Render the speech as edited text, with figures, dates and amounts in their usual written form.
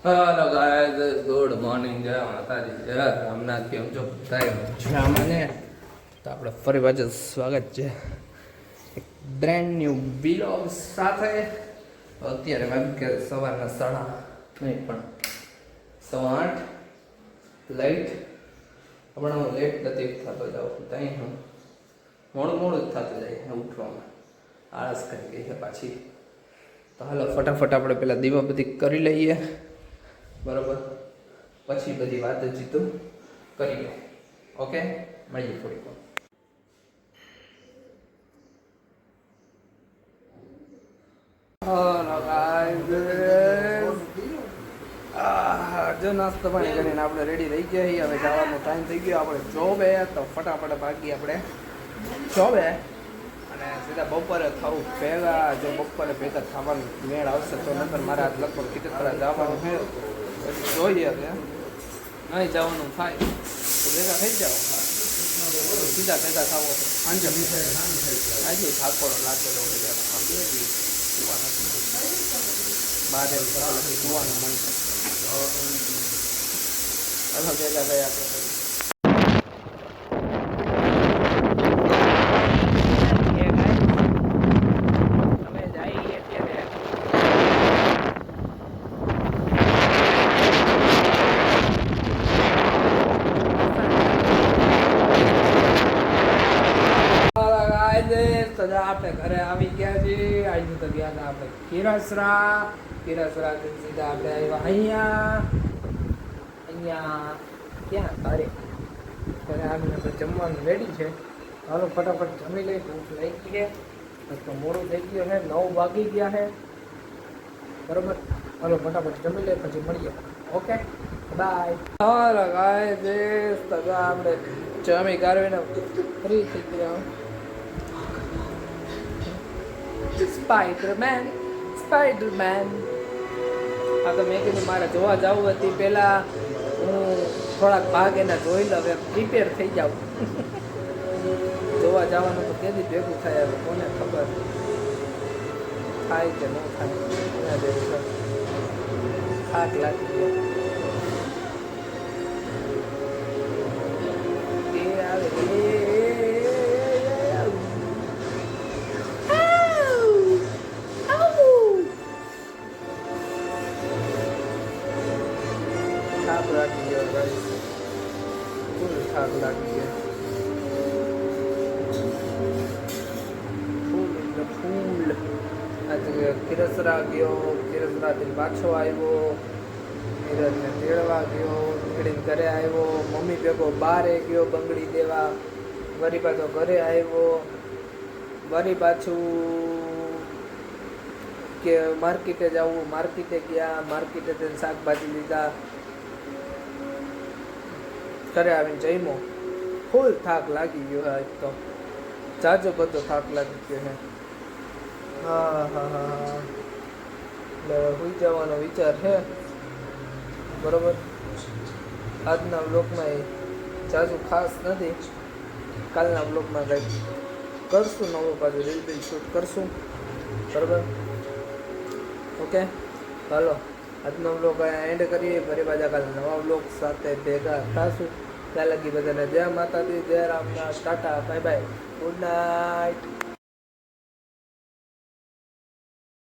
Hello guys, good morning, જય માતાજી, જય રામનાથ. કેમ છો બધા? મને તો આપણે ફરી પાછું સ્વાગત છે એક બ્રેન્ડ ન્યૂ વિલોગ સાથે. અત્યારે વાગે સવારના 8:30 નહીં પણ 8:15 લાઈટ. હમણાં હું લેટ નથી થતો જાઉં, ત્યાં હું મોડું જ થતું જાય ઉઠવામાં, આળસ કરી ગઈ છે પાછી. તો હાલો ફટાફટ આપણે પહેલાં દીવાબત્તી કરી લઈએ, બરાબર? પછી બધી વાત જીતું કરી લો. ઓકે, મળીએ થોડીક વાર. જો નાસ્તો પાણી કરીને આપણે રેડી થઈ ગયા છીએ. હવે જવાનો ટાઈમ થઈ ગયો, આપણે જોબે. તો ફટાફટ ભાગી આપણે જોબે અને સીધા બપોરે ખાવું ભેગા. જો બપોરે ભેગા ખાવાનું મેળ આવશે તો, નંબર મારે આજ લગભગ કિતેતરા જવાનું છે. જોઈએ હવે નહીં જવાનું થાય તો ભેગા થઈ જાઓ. સીધા ભેગા થાવો સાંજે આજે થાકોડો લાગેલો હોય બારે કુવાનું મન છે. ભેગા ગયા આપણે. આપણે ઘરે આવી ગયા છીએ. આજે તો ગયા હતા આપણે ખીરસરા સીધા આપણે આવ્યા અહીંયા ક્યાં ઘરે આવીને આપણે જમવાનું રેડી છે. હાલો ફટાફટ જમી લઈ. ભૂખ લાગી છે તો મોડું થઈ ગયું છે, 9 વાગી ગયા છે, બરોબર? હાલો ફટાફટ જમી લઈ, પછી મળીએ. Okay, by. હાલો ગાઈસ, તો આપણે જમી કાઢીને ફ્રી થઈ ગયા. સ્પાઈડરમેન આ તો મેં કીધું મારે જોવા જવું હતી. પહેલાં હું થોડાક ભાગ એના જોઈ લઉં, એમ પ્રિપેર થઈ જાઉં. જોવા જવાનું તો કેદી ભેગું થાય હવે કોને ખબર થાય કે ન થાય. થાક લાગી ગયો એ આવે થાક લાગી ગયો ભાઈ, ફૂલ થાક લાગી ગયો, ફૂલ. આજે ખીરસરા ગયો, ખીરસરાથી પાછો આવ્યો, નીરજને તેડવા ગયો, નીકળીને ઘરે આવ્યો, મમ્મી ભેગો બારે ગયો બંગડી દેવા, વરી પાછો ઘરે આવ્યો, વરી પાછું કે માર્કેટે જવું, માર્કેટે ગયા, માર્કેટે જઈને શાકભાજી લીધા, ઘરે આવીને જમ્યો. ફૂલ થાક લાગી ગયો. આજ તો જાજો બધો થાક લાગી ગયો છે. હા એટલે સુઈ જવાનો વિચાર છે, બરોબર? આજના બ્લોગમાં એ જાજુ ખાસ નથી. કાલના બ્લોગમાં કંઈક કરશું, નવું પાછું રીલ શૂટ કરશું, બરોબર? ઓકે, ચાલો આજનો બ્લોગ એન્ડ કરીએ. ફરી પાછા કાલે નવા બ્લોગ સાથે ભેગા થશું. ત્યાં લગી બધાને જય માતાજી, જય Ramnath, Tata, bye bye, good night.